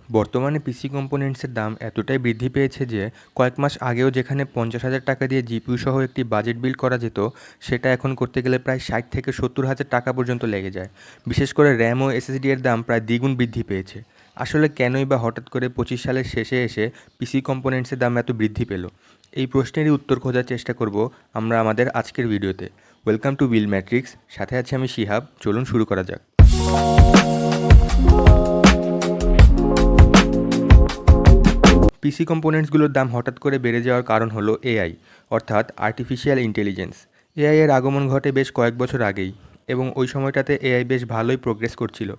বর্তমানে পিসি কম্পোনেন্টসের দাম এতটাই বৃদ্ধি পেয়েছে যে কয়েক মাস আগেও যেখানে 50,000 টাকা দিয়ে জিপিইউ সহ একটি বাজেট বিল্ড করা যেত, সেটা এখন করতে গেলে প্রায় 60 থেকে 70,000 টাকা পর্যন্ত লেগে যায়। বিশেষ করে র্যাম ও এসএসডি এর দাম প্রায় দ্বিগুণ বৃদ্ধি পেয়েছে। আসলে কেনই বা হঠাৎ করে 25 সালের শেষে এসে পিসি কম্পোনেন্টসের দাম এত বৃদ্ধি পেল? এই প্রশ্নেরই উত্তর খোঁজার চেষ্টা করব আমরা আমাদের আজকের ভিডিওতে। ওয়েলকাম টু বিল ম্যাট্রিক্স, সাথে আছি আমি শিহাব। চলুন শুরু করা যাক। পিসি কম্পোনেন্টসগুলোর দাম হঠাৎ করে বেড়ে যাওয়ার কারণ হলো এআই, অর্থাৎ আর্টিফিশিয়াল ইন্টেলিজেন্স। এআই এর আগমন ঘটে বেশ কয়েক বছর আগেই, এবং ওই সময়টাতে এআই বেশ ভালোই প্রোগ্রেস করছিল।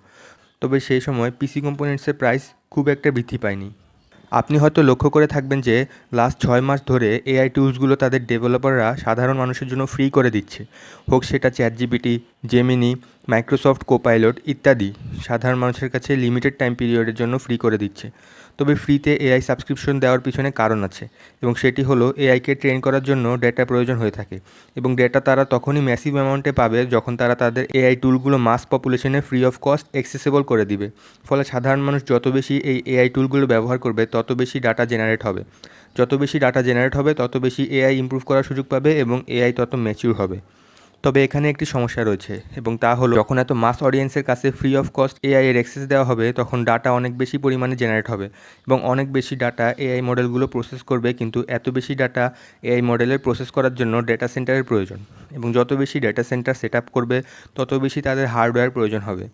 তবে সেই সময় পিসি কম্পোনেন্টসের প্রাইস খুব একটা বৃদ্ধি পায়নি। আপনি হয়তো লক্ষ্য করে থাকবেন যে লাস্ট 6 মাস ধরে এআই টুলসগুলো তাদের ডেভেলপাররা সাধারণ মানুষের জন্য ফ্রি করে দিচ্ছে। হোক সেটা চ্যাটজিপিটি, জেমিনি, মাইক্রোসফট কোপাইলট ইত্যাদি সাধারণ মানুষের কাছে লিমিটেড টাইম পিরিয়ডের জন্য ফ্রি করে দিচ্ছে। তবে ফ্রিতে এআই সাবস্ক্রিপশন দেওয়ার পিছনে কারণ আছে, এবং সেটি হলো এআইকে ট্রেন করার জন্য ডেটা প্রয়োজন হয়ে থাকে, এবং ডেটা তারা তখনই ম্যাসিভ অ্যামাউন্টে পাবে যখন তারা তাদের এআই টুলগুলো মাস পপুলেশনে ফ্রি অফ কস্ট অ্যাক্সেসেবল করে দিবে। ফলে সাধারণ মানুষ যত বেশি এই এআই টুলগুলো ব্যবহার করবে তত বেশি ডাটা জেনারেট হবে। যত বেশি ডাটা জেনারেট হবে তত বেশি এআই ইমপ্রুভ করার সুযোগ পাবে এবং এআই তত ম্যাচিউর হবে। তবে এখানে একটি সমস্যা রয়েছে, এবং তা হলো যখন এত মাস অডিয়েন্সের কাছে ফ্রি অফ কস্ট এআই এর অ্যাক্সেস দেওয়া হবে, তখন ডাটা অনেক বেশি পরিমাণে জেনারেট হবে এবং অনেক বেশি ডাটা এআই মডেলগুলো প্রসেস করবে। কিন্তু এত বেশি ডাটা এআই মডেলের প্রসেস করার জন্য ডেটা সেন্টারের প্রয়োজন, এবং যত বেশি ডেটা সেন্টার সেট আপ করবে তত বেশি তাদের হার্ডওয়্যার প্রয়োজন হবে।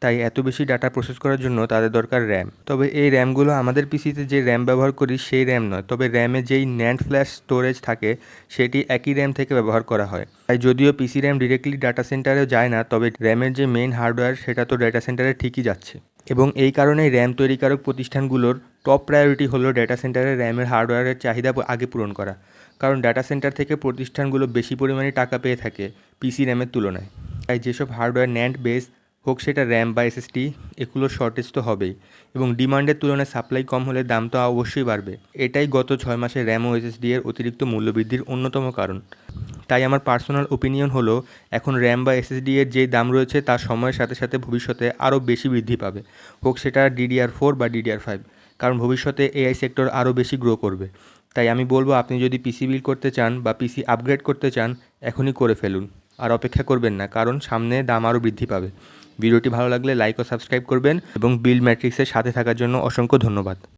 তাই এত বেশি ডাটা প্রসেস করার জন্য তাদের দরকার র্যাম। তবে এই র্যামগুলো আমাদের পিসিতে যে র্যাম ব্যবহার করি সেই র্যাম নয়, তবে র্যামে যেই ন্যান্ড ফ্ল্যাশ স্টোরেজ থাকে সেটি একই র্যাম থেকে ব্যবহার করা হয়। তাই যদিও পিসি র্যাম ডিরেক্টলি ডাটা সেন্টারেও যায় না, তবে র্যামের যে মেইন হার্ডওয়্যার সেটা তো ডেটা সেন্টারে ঠিকই যাচ্ছে। এবং এই কারণেই র্যাম তৈরিকারক প্রতিষ্ঠানগুলোর টপ প্রায়োরিটি হলো ডেটা সেন্টারের র্যামের হার্ডওয়্যারের চাহিদা আগে পূরণ করা, কারণ ডেটা সেন্টার থেকে প্রতিষ্ঠানগুলো বেশি পরিমাণে টাকা পেয়ে থাকে পিসি র্যামের তুলনায়। তাই যেসব হার্ডওয়্যার ন্যান্ড বেস, হোক সেটা র্যাম বা এসএসডি, এগুলোর শর্টেজ তো হবেই, এবং ডিমান্ডের তুলনায় সাপ্লাই কম হলে দাম তো অবশ্যই বাড়বে। এটাই গত 6 মাসে র্যাম ও এসএসডি এর অতিরিক্ত মূল্যবৃদ্ধির অন্যতম কারণ। তাই আমার পার্সোনাল ওপিনিয়ন হলো, এখন র্যাম বা এসএসডি এর যেই দাম রয়েছে তা সময়ের সাথে সাথে ভবিষ্যতে আরও বেশি বৃদ্ধি পাবে, হোক সেটা DDR4 বা DDR5, কারণ ভবিষ্যতে এআই সেক্টর আরও বেশি গ্রো করবে। তাই আমি বলবো, আপনি যদি পিসি বিল্ড করতে চান বা পিসি আপগ্রেড করতে চান, এখনই করে ফেলুন। আর অপেক্ষা করবেন না, কারণ সামনে দাম আরও বৃদ্ধি পাবে। ভিডিওটি ভালো লাগলে লাইক ও সাবস্ক্রাইব করবেন, এবং বিল্ড ম্যাট্রিক্সের সাথে থাকার জন্য অসংখ্য ধন্যবাদ।